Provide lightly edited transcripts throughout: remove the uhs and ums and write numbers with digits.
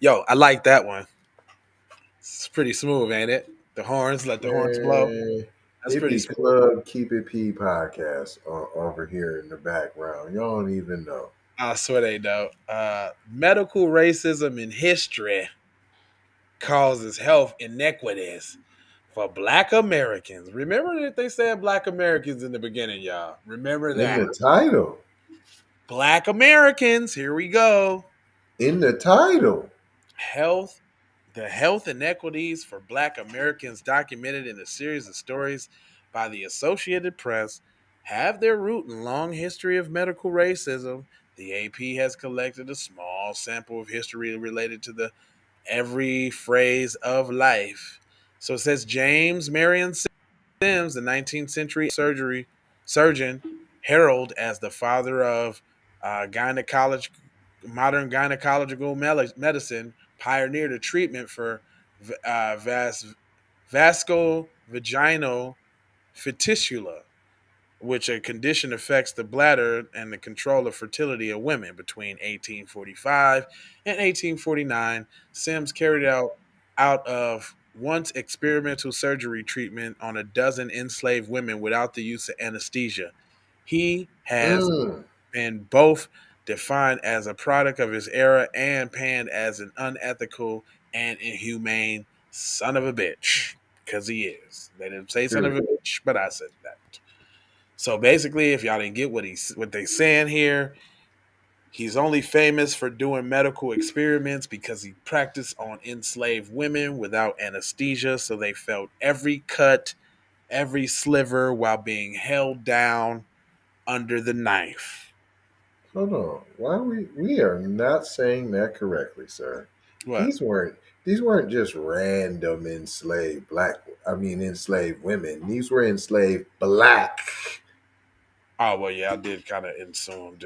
Yo, I like that one. It's pretty smooth, ain't it? The horns, let the horns blow. Man, That's it pretty be smooth. Club Keep It P podcast over here in the background. Y'all don't even know. I swear they don't. Medical racism in history causes health inequities for Black Americans. Remember that they said Black Americans in the beginning, y'all. Remember In that. the title. Black Americans, here we go. In the title. Health, the health inequities for Black Americans documented in a series of stories by the Associated Press have their root in long history of medical racism. The AP has collected a small sample of history related to the every phrase of life. So it says James Marion Sims, the 19th century surgeon, heralded as the father of modern gynecological medicine, pioneered a treatment for vasculovaginal fistula, which a condition affects the bladder and the control of fertility of women. Between 1845 and 1849, Sims carried out of once experimental surgery treatment on a dozen enslaved women without the use of anesthesia. He has Mm. been both defined as a product of his era and panned as an unethical and inhumane son of a bitch. Because he is. They didn't say son of a Period. bitch, but I said that. So basically, if y'all didn't get what they saying here, he's only famous for doing medical experiments because he practiced on enslaved women without anesthesia, so they felt every cut, every sliver while being held down under the knife. Hold on. Why we are not saying that correctly, sir? What? These weren't these weren't just random enslaved enslaved women. These were enslaved black Oh well, yeah, I did kind of assume,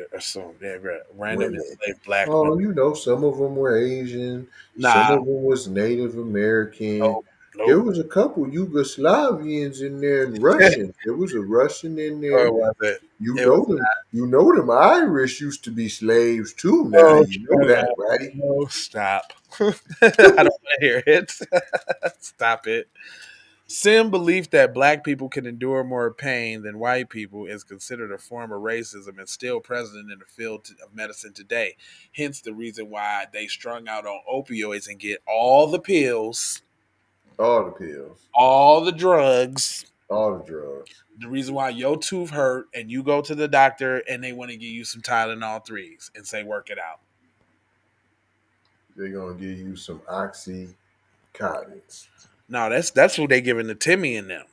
yeah, right. Random women. enslaved black women. Oh, some of them were Asian, some Nah, of them was Native American. nope, There nope. was a couple Yugoslavians in there and Russians. There was a Russian in Or there. was it? You It know was them. You know them Irish used to be slaves too. Now no, you know that, right? no, stop. I don't want to hear it. Stop it. Sim belief that black people can endure more pain than white people is considered a form of racism and still present in the field of medicine today. Hence the reason why they strung out on opioids and get all the pills, All the pills, all the drugs. all the drugs. The reason why your tooth hurt and you go to the doctor and they want to give you some Tylenol threes and say work it out. They're gonna give you some oxycontins. No, that's what they giving to Timmy and them.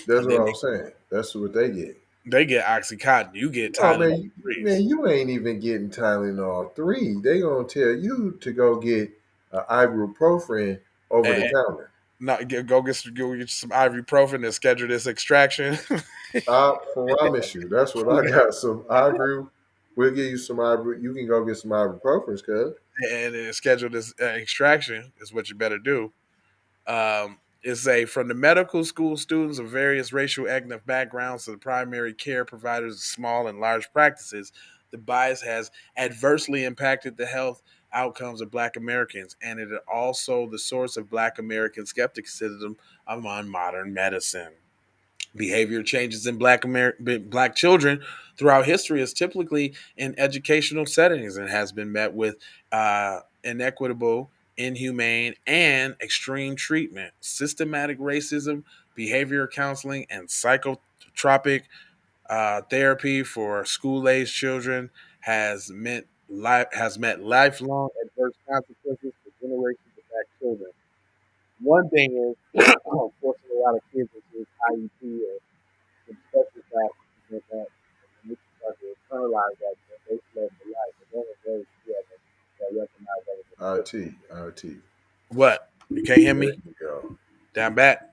That's And what then I'm saying. That's what they get. they get Oxycontin. You get Oh Tylenol man, threes. you ain't even getting Tylenol 3. They gonna tell you to go get ibuprofen over the And counter. not go get some ibuprofen and schedule this extraction. I promise you, that's what I got. Some ibu. We'll give you some ibu. You can go get some ibuprofen, cuz. And then schedule this extraction is what you better do. Is a from the medical school students of various racial ethnic backgrounds to the primary care providers of small and large practices. The bias has adversely impacted the health outcomes of Black Americans, and it is also the source of Black American skepticism among modern medicine. Behavior changes in black children throughout history is typically in educational settings and has been met with inequitable, inhumane, and extreme treatment. Systematic racism, behavior counseling, and psychotropic therapy for school-aged children has met lifelong adverse consequences for generations of black children. One thing is forcing a lot of kids into IEP or special classes because that and they start to internalize that they slow for life. But then it's very few of them that recognize that as a trip. RT, RT. What? You can't hear There me? you go, Down back?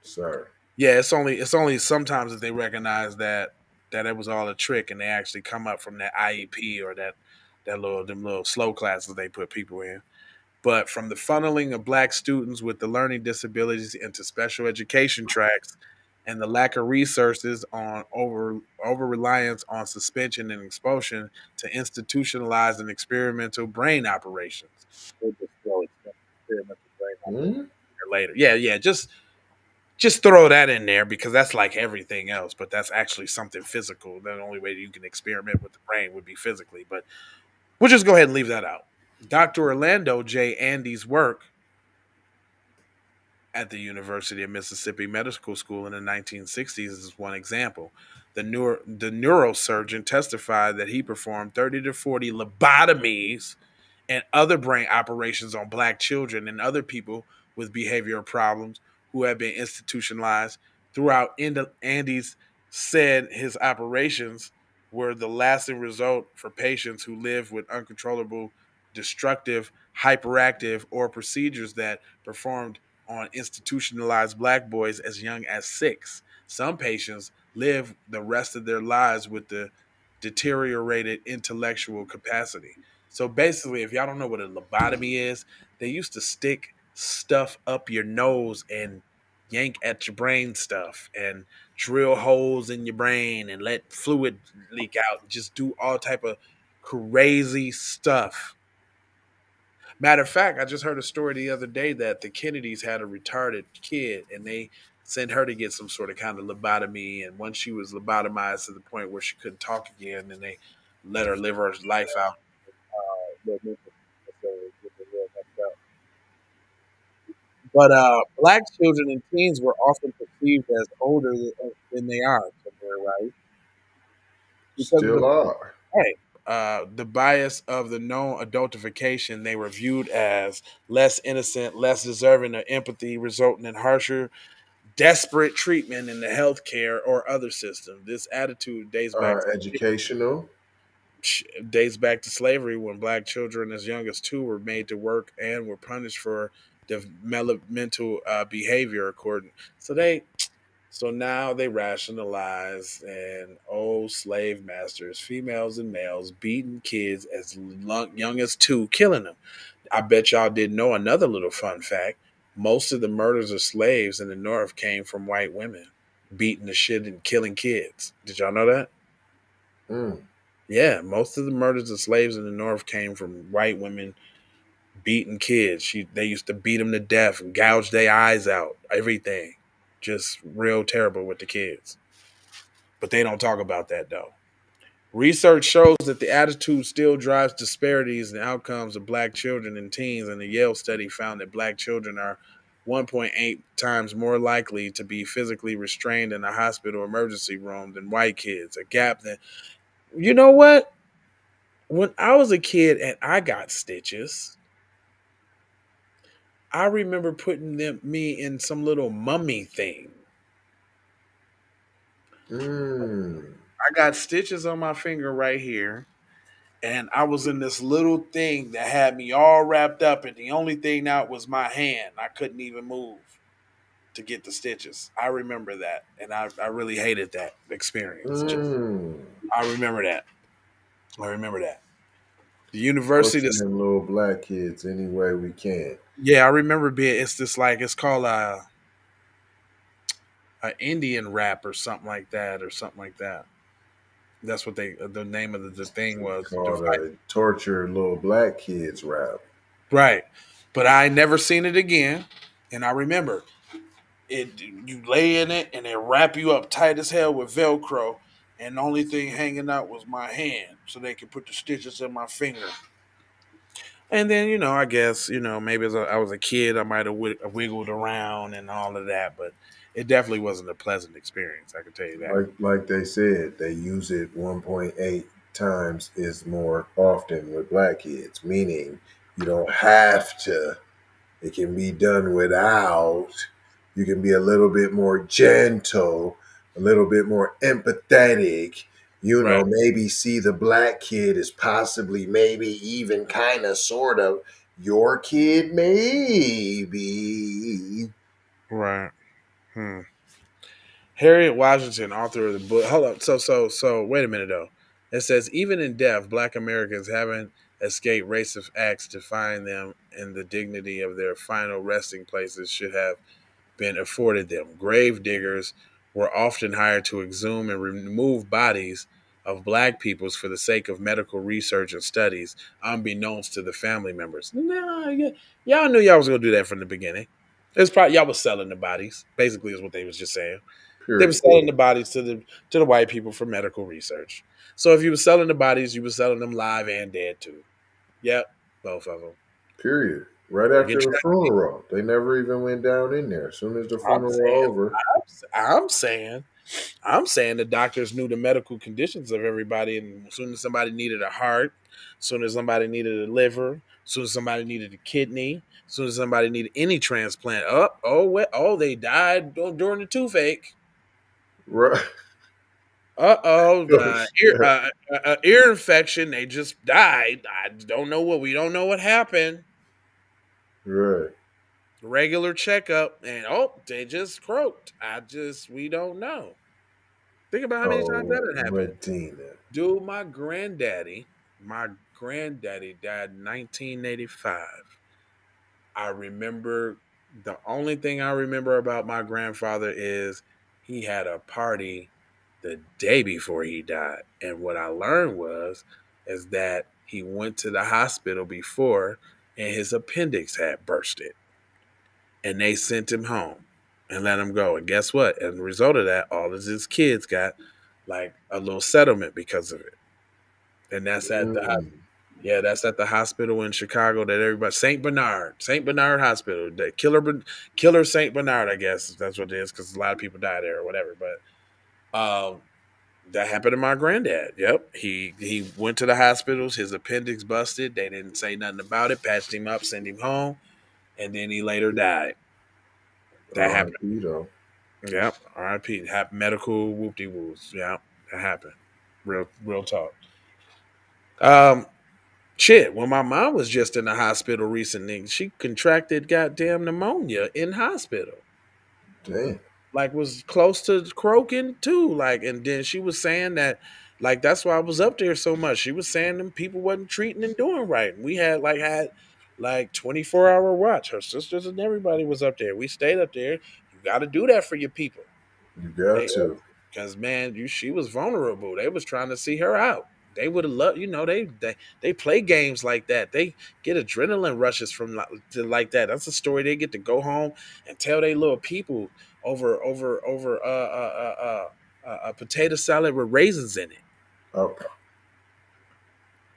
sir. Yeah, it's only sometimes that they recognize that it was all a trick and they actually come up from that IEP or them little slow classes they put people in. But from the funneling of black students with the learning disabilities into special education tracks and the lack of resources on over reliance on suspension and expulsion to institutionalized and experimental brain operations. experimental brain Hmm? later. Yeah, yeah. Just throw that in there because that's like everything else, but that's actually something physical. The only way you can experiment with the brain would be physically, but we'll just go ahead and leave that out. Dr. Orlando J. Andy's work at the University of Mississippi Medical School in the 1960s is one example. The neurosurgeon testified that he performed 30 to 40 lobotomies and other brain operations on black children and other people with behavioral problems who have been institutionalized. Throughout Andy's said his operations were the lasting result for patients who live with uncontrollable, destructive, hyperactive, or procedures that performed on institutionalized black boys as young as 6. Some patients live the rest of their lives with the deteriorated intellectual capacity. So basically, if y'all don't know what a lobotomy is, they used to stick stuff up your nose and yank at your brain stuff and drill holes in your brain and let fluid leak out and just do all type of crazy stuff. Matter of fact, I just heard a story the other day that the Kennedys had a retarded kid and they sent her to get some sort of kind of lobotomy. And once she was lobotomized to the point where she couldn't talk again, and they let her live her life out. But black children and teens were often perceived as older than they are, somewhere, right? Because of Still the are. right, the bias of the known adultification, they were viewed as less innocent, less deserving of empathy, resulting in harsher, desperate treatment in the healthcare or other system. This attitude Educational. dates back to slavery when black children as young as 2 were made to work and were punished for developmental behavior according so now they rationalize and slave masters, females and males, beating kids as young as 2, killing them. I bet y'all didn't know another little fun fact. Most of the murders of slaves in the North came from white women beating the shit and killing kids. Did y'all know that? Mm. Yeah, most of the murders of slaves in the North came from white women beating kids. They used to beat them to death and gouge their eyes out. Everything, just real terrible with the kids. But they don't talk about that though. Research shows that the attitude still drives disparities in outcomes of black children and teens, and the Yale study found that black children are 1.8 times more likely to be physically restrained in a hospital emergency room than white kids. A gap that, you know what? When I was a kid and I got stitches, I remember putting me in some little mummy thing. Mm. I got stitches on my finger right here, and I was in this little thing that had me all wrapped up, and the only thing out was my hand. I couldn't even move to get the stitches. I remember that, and I really hated that experience. Just Mm. I remember that. I remember that. The university, Torturing them little black kids any way we can. yeah, I remember being. It's just like it's called a Indian rap or something like that, or something like that. That's what the name of the thing It's was. called a torture little black kids rap. Right, but I never seen it again, and I remember it. You lay in it, and they wrap you up tight as hell with Velcro, and the only thing hanging out was my hand, so they could put the stitches in my finger. And then I guess maybe as I was a kid, I might have wiggled around and all of that, but it definitely wasn't a pleasant experience. I can tell you that. Like they said, they use it 1.8 times is more often with black kids, meaning you don't have to. It can be done without. You can be a little bit more gentle, a little bit more empathetic. Right, Maybe see the black kid as possibly, maybe even kind of, sort of your kid, maybe. right. Hmm. Harriet Washington, author of the book. Hold up. So. Wait a minute though. It says even in death, Black Americans haven't escaped racist acts to find them, and the dignity of their final resting places should have been afforded them. Grave diggers were often hired to exhume and remove bodies of black peoples for the sake of medical research and studies, unbeknownst to the family members. Nah, y'all knew y'all was gonna do that from the beginning. It's probably y'all was selling the bodies. Basically, is what they was just saying. They were Period. selling the bodies to the white people for medical research. So if you were selling the bodies, you were selling them live and dead too. Yep, both of them. Period. Right You can after the track. funeral, they never even went down in there. As soon as the I'm funeral saying, over, I'm saying, I'm saying the doctors knew the medical conditions of everybody, and as soon as somebody needed a heart, as soon as somebody needed a liver, as soon as somebody needed a kidney, as soon as somebody needed any transplant, they died during the toothache. right? Oh, shit. Ear infection. They just died. I don't know what. We don't know what happened. Right. Regular checkup, and they just croaked. We don't know. Think about how many times Oh, that had happened. Medina. Dude, my granddaddy died in 1985. I remember the only thing I remember about my grandfather is he had a party the day before he died. And what I learned is that he went to the hospital before and his appendix had bursted. And they sent him home and let him go. And guess what? As a result of that, all of his kids got like a little settlement because of it. And Mm. that's at the hospital in Chicago that everybody Saint Bernard Hospital, the killer Saint Bernard, I guess that's what it is because a lot of people die there or whatever. But that happened to my granddad. Yep, he went to the hospitals. His appendix busted. They didn't say nothing about it. Patched him up, sent him home, and then he later died. That happened. R.I.P. though. Yep, R.I.P. Medical whoop de woos. Yep, that happened. Real talk. Um, Shit, when my mom was just in the hospital recently, she contracted goddamn pneumonia in hospital. Damn. Like was close to croaking too. Like, and then she was saying that, like, that's why I was up there so much. She was saying them people wasn't treating and doing right. And we had 24-hour watch. Her sisters and everybody was up there. We stayed up there. You got to do that for your people. You got They to. because man, she was vulnerable. They was trying to see her out. They would have loved, they play games like that. They get adrenaline rushes from like that. That's a story they get to go home and tell their little people over a potato salad with raisins in it. Oh,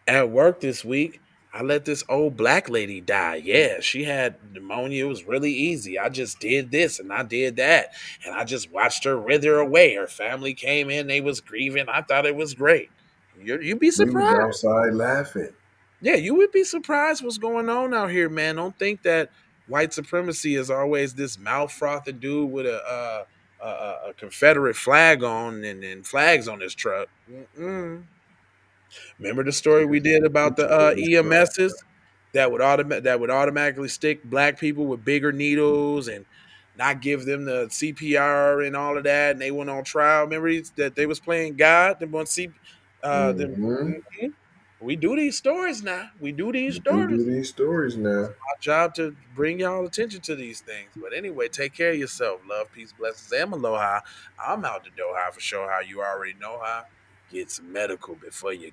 At work this week, I let this old black lady die. Yeah, she had pneumonia. It was really easy. I just did this and I did that. And I just watched her wither away. Her family came in, they was grieving. I thought it was great. You'd be we was surprised. outside laughing. Yeah, you would be surprised what's going on out here, man. Don't think that white supremacy is always this mouth frothing dude with a Confederate flag on and flags on his truck. Mm-mm. Remember the story we did about the Pictures of his truck. EMSs that would automatically stick black people with bigger needles and not give them the CPR and all of that, and they went on trial. Remember that they was playing God? Them on C, them, Mm-hmm. mhm. We do these stories now. We do these We do stories. these stories now. Our job to bring y'all attention to these things. But anyway, take care of yourself. Love, peace, blessings, and aloha. I'm out the door. For sure. How you already know how. Get some medical before you